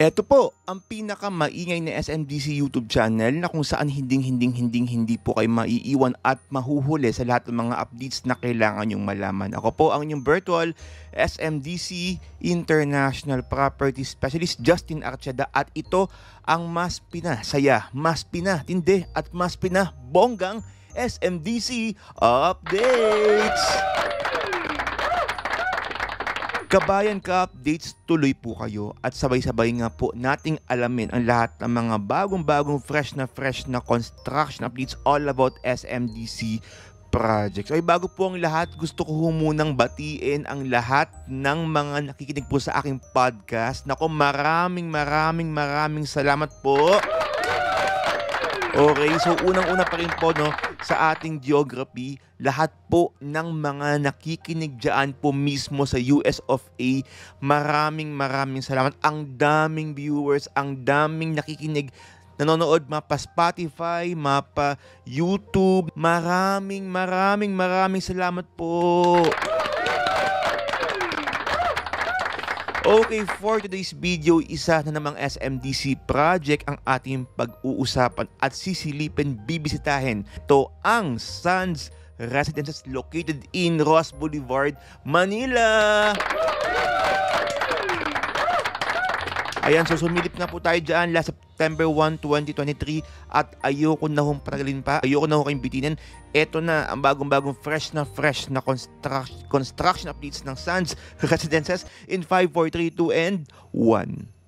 Eto po, ang pinakamaingay na SMDC YouTube channel na kung saan hindi po kayo maiiwan at mahuhuli sa lahat ng mga updates na kailangan nyong malaman. Ako po ang inyong virtual SMDC International Property Specialist Justin Archeda at ito ang mas pinasaya, mas pinatindi at mas pinabonggang SMDC Updates! Kabayan ka-updates, tuloy po kayo at sabay-sabay nga po nating alamin ang lahat ng mga bagong-bagong fresh na construction updates all about SMDC projects. Ay bago po ang lahat, gusto ko munang batiin ang lahat ng mga nakikinig po sa aking podcast. Nako, maraming salamat po. Okay, so unang-una pa rin po sa ating geography, lahat po ng mga nakikinig dyan po mismo sa US of A, maraming salamat. Ang daming viewers, ang daming nakikinig, nanonood mapa Spotify, mapa YouTube. Maraming salamat po. Okay, for today's video, isa na namang SMDC project ang ating pag-uusapan at sisilipin, bibisitahin. Ito ang Sands Residences located in Ross Boulevard, Manila. Ayan, so sumilip na po tayo dyan last September 1, 2023 at ayoko na hong patagalin pa, ayoko na hong kayong bitinin. Ito na ang bagong fresh na construction updates ng Sands Residences in 5, 4, 3, 2, and 1.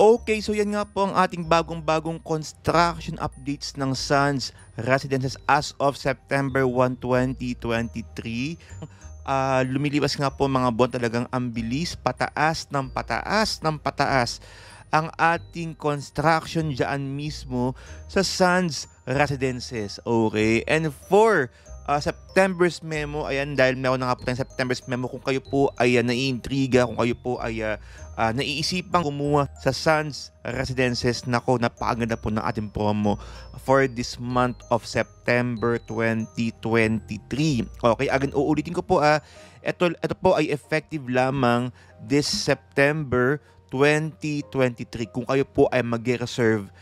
Okay, so yan nga po ang ating bagong-bagong construction updates ng Suns Residences as of September 1, 2023. Lumilipas nga po mga buwan, talagang ang bilis, pataas ng pataas ng pataas ang ating construction dyan mismo sa Suns Residences. Okay, and for September's memo, ayan, dahil meron na nga po tayong September's memo, kung kayo po ay naiintriga, kung kayo po ay naiisipang kumuha sa Suns Residences, nako, napakaganda po ng ating promo for this month of September 2023. Okay, again, uulitin ko po, ito po ay effective lamang this September 2023. Kung kayo po ay mag-reserve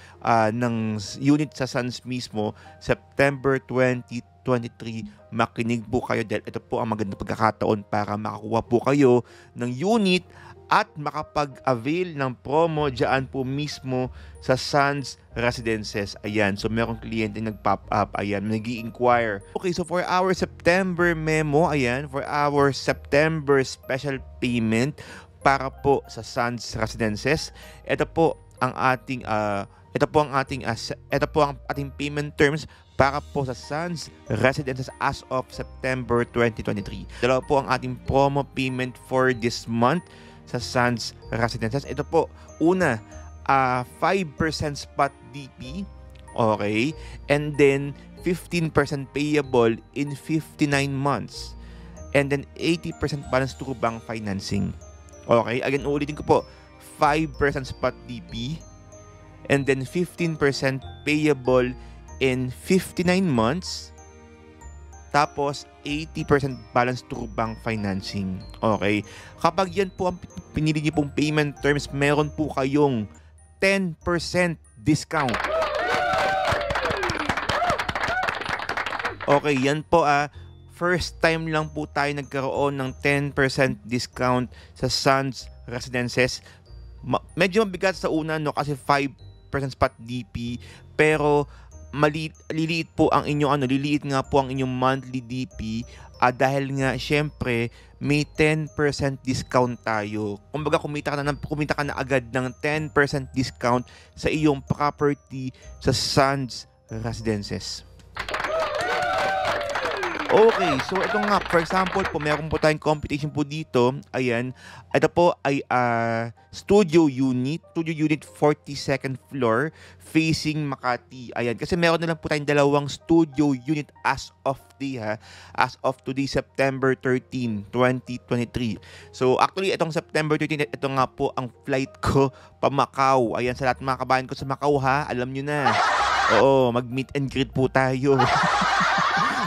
ng unit sa Suns mismo, September 2023, makinig po kayo dahil ito po ang magandang pagkakataon para makakuha po kayo ng unit at makapag-avail ng promo dyan po mismo sa Suns Residences. Ayan, so merong kliyente nag-pop up, ayan, nag-i-inquire. Okay, so for our September memo, ayan, for our September special payment para po sa Suns Residences, ito po ang ating payment terms para po sa Suns Residences as of September 2023. Dalawa po ang ating promo payment for this month sa Suns Residences. Ito po, una, 5% spot DP, okay, and then 15% payable in 59 months, and then 80% balance through bank financing. Okay, again, ulitin ko po, 5% spot DP, and then 15% payable in 59 months, tapos 80% balance through bank financing. Okay, kapag yan po ang pinili niyo pong payment terms, meron po kayong 10% discount. Okay, yan po first time lang po tayo nagkaroon ng 10% discount sa Suns Residences. Medyo mabigat sa una, no, kasi 5% spot DP, pero liliit po ang inyong liliit nga po ang inyong monthly DP dahil nga syempre may 10% discount tayo. Kumbaga kumita ka na agad ng 10% discount sa iyong property sa Suns Residences. Okay, so ito nga, for example po, meron po tayong competition po dito. Ayan, ito po ay studio unit 42nd floor facing Makati. Ayan, kasi meron na lang po tayong dalawang studio unit as of today, September 13, 2023. So actually, itong September 13, ito nga po ang flight ko pa Macau. Ayan, sa lahat ng mga kabayan ko sa Macau, alam nyo na. Oo, mag-meet and greet po tayo.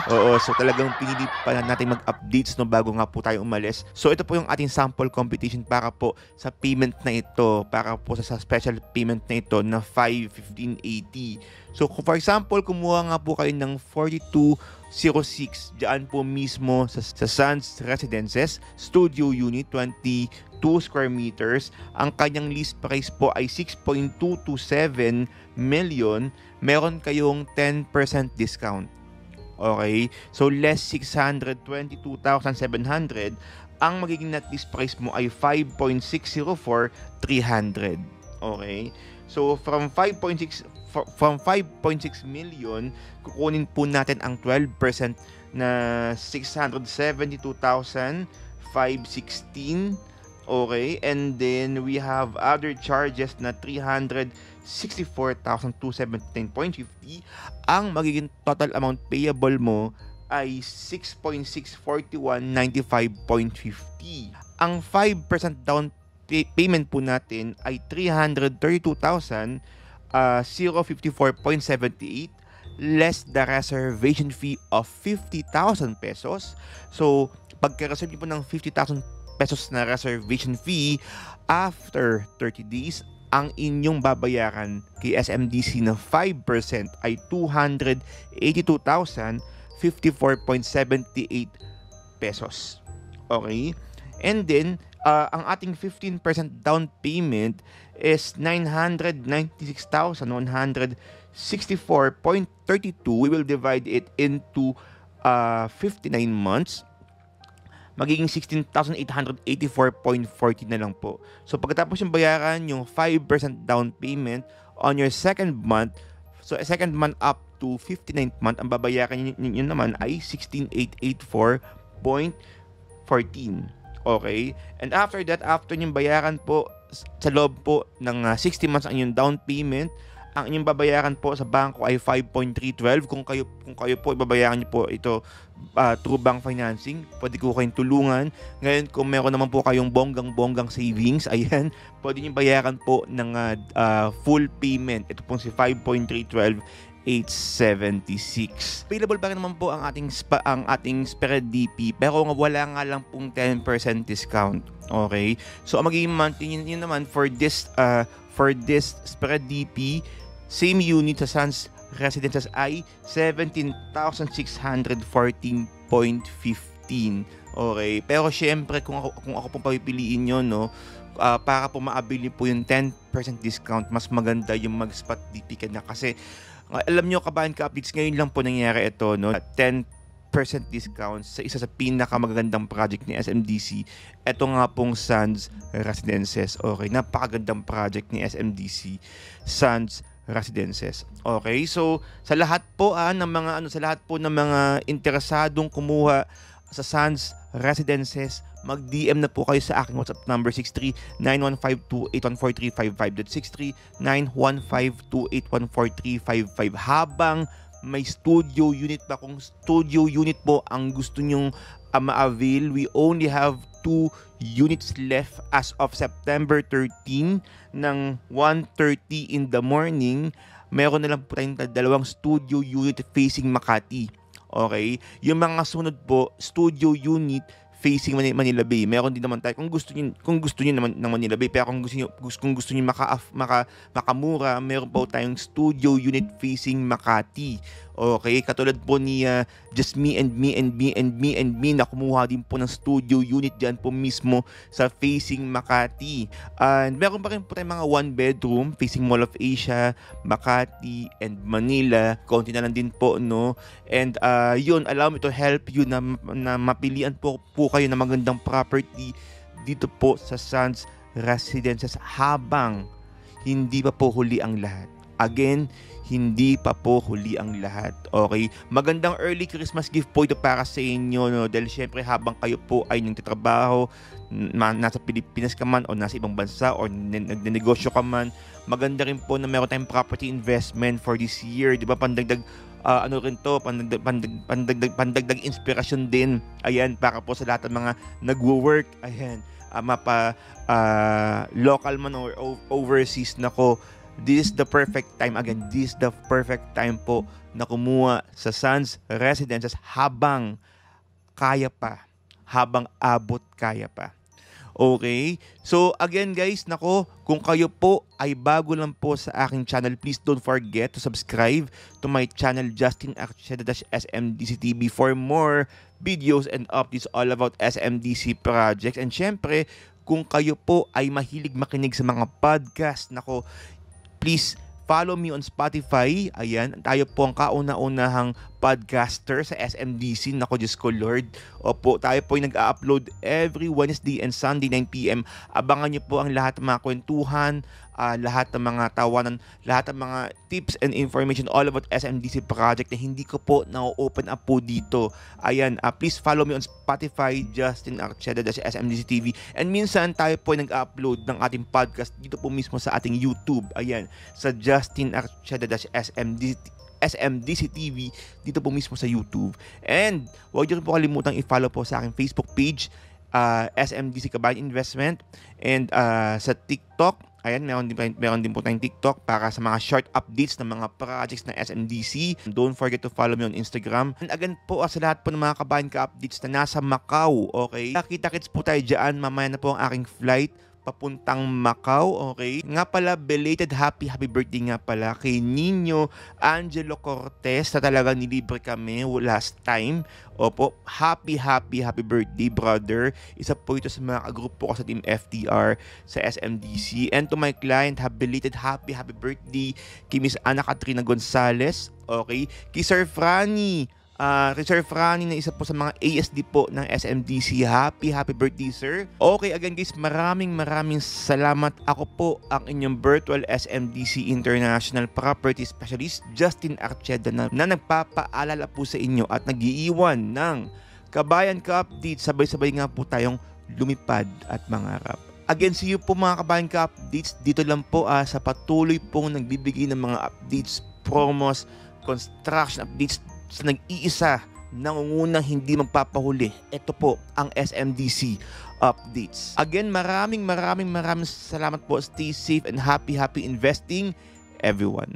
Oo, so talagang pinili pa natin mag-updates no bago nga po tayo umalis. So ito po yung ating sample competition para po sa payment na ito, para po sa special payment na ito na 51580. So for example, kumuha nga po kayo ng 4206 diyan po mismo sa Suns Residences, studio unit 22 square meters. Ang kanyang list price po ay 6.227 million. Meron kayong 10% discount. Okay, so less 622,700, ang magiging net list price mo ay 5.604,300. Okay, so from 5.6 million, kukunin po natin ang 12% na 672,516. Okay, and then we have other charges na 364,217.50. Ang magiging total amount payable mo ay 6.64195.50. Ang 5% down payment po natin ay 332,054.78 less the reservation fee of 50,000 pesos. So, pagka-reserve niyo po ng 50,000 pesos na reservation fee, after 30 days, ang inyong babayaran kay SMDC na 5% ay 282,054.78 pesos. Okay? And then, ang ating 15% down payment is 996,164.32. We will divide it into 59 months. magiging 16,884.40 na lang po. So pagkatapos yung bayaran yung 5% down payment on your second month, so second month up to 59th month, ang babayaran nyo naman ay 16,884.14. Okay? And after that, after yung bayaran po sa loob po ng 60 months ang yung down payment, ang inyong babayaran po sa bangko ay 5.312. Kung kayo po ibabayaran niyo po ito through bank financing, pwede ko kayong tulungan. Ngayon, kung meron naman po kayong bonggang savings, ayan, pwede niyo bayaran po ng full payment. Ito pong si 5.312 876. Available pa rin naman po ang ating Spread DP, pero wala nga lang pong 10% discount. Okay? So ang magiging monthly yun naman for this Spread DP, same unit sa Suns Residences ay 17,614.15. Okay? Pero syempre kung ako po papipiliin nyo, no, para po maabili po yung 10% discount, mas maganda yung mag-spot DP ka na, kasi alam nyo, kabahan ka-updates, ngayon lang po nangyari ito, no? 10% discount sa isa sa pinakamagandang project ni SMDC. Ito nga pong Suns Residences. Okay, napakagandang project ni SMDC, Suns Residences. Okay, so sa lahat po ng mga interesadong kumuha sa Suns Residences, mag-DM na po kayo sa aking WhatsApp number 63-9152-814-355. That's 63-9152-814-355. Habang may studio unit pa, kung studio unit po ang gusto nyong ma-avail, we only have 2 units left as of September 13 ng 1:30 in the morning. Meron na lang po tayong 2 studio unit facing Makati. Okay? Yung mga sunod po, studio unit facing Manila Bay. Meron din naman tayo kung gusto niyo naman ng Manila Bay, pero kung gusto niyo makamura, meron po tayong studio unit facing Makati. Okay, katulad po ni Just Me and Me na kumuha din po ng studio unit diyan po mismo sa facing Makati. And meron pa rin po tayong mga 1 bedroom facing Mall of Asia, Makati and Manila. Konti na lang din po, no. And yun, allow me to help you na mapilian po kayo ng magandang property dito po sa Suns Residences habang hindi pa po huli ang lahat. Again, hindi pa po huli ang lahat. Okay? Magandang early Christmas gift po ito para sa inyo, no? Dahil syempre habang kayo po ay nagtatrabaho, nasa Pilipinas ka man o nasa ibang bansa o nagnenegosyo ka man, maganda rin po na meron tayong property investment for this year. Di ba? Pandagdag pandagdag inspirasyon din. Ayan, para po sa lahat ng mga nagwo-work. Ayan, local man or overseas, nako. This is the perfect time. Again, this is the perfect time po na kumuha sa Suns Residences habang kaya pa. Habang abot kaya pa. Okay? So, again guys, nako, kung kayo po ay bago lang po sa aking channel, please don't forget to subscribe to my channel, Justin Archeda-SMDC TV, for more videos and updates all about SMDC projects. And syempre, kung kayo po ay mahilig makinig sa mga podcast, nako, please follow me on Spotify. Ayan, tayo po ang kauna-unahang podcaster sa SMDC. Nako, Diyos ko Lord. Opo, tayo po ay nag-upload every Wednesday and Sunday 9 PM. Abangan niyo po ang lahat ng mga kwentuhan, lahat ng mga tawanan, lahat ng mga tips and information all about SMDC project na hindi ko po na-open up po dito. Ayan, please follow me on Spotify, Justin Archeda-SMDC TV. And minsan tayo po ay nag-upload ng ating podcast dito po mismo sa ating YouTube. Ayan, sa Justin Archeda-SMDC TV, dito po mismo sa YouTube. And huwag niyo rin po kalimutang i-follow po sa aking Facebook page, SMDC Kabayan Investment. And sa TikTok, ayan, meron din po tayong TikTok para sa mga short updates ng mga projects na SMDC. Don't forget to follow me on Instagram. And again po, sa lahat po ng mga kabayan ka-updates na nasa Macau, okay? Kita-kits po tayo dyan. Mamaya na po ang aking flight papuntang Macau, okay? Nga pala, belated happy birthday nga pala kay Nino Angelo Cortez na talaga nilibre kami last time. Opo, happy birthday, brother. Isa po ito sa mga grupo ko sa Team FTR sa SMDC. And to my client, belated happy birthday kay Miss Ana Katrina Gonzalez, okay? Kay Sir Franny Reserve Franny na isa po sa mga ASD po ng SMDC. Happy birthday, sir. Okay, again guys, maraming salamat. Ako po ang inyong virtual SMDC International Property Specialist, Justin Archeda, na nagpapaalala po sa inyo at nag-iiwan ng Kabayan Ka update. Sabay-sabay nga po tayong lumipad at mangarap. Again, see you po mga Kabayan Ka updates. Dito lang po sa patuloy pong nagbibigay ng mga updates, promos, construction updates sa nag-iisa, nangungunang hindi magpapahuli. Ito po ang SMDC updates. Again, maraming salamat po. Stay safe and happy investing, everyone.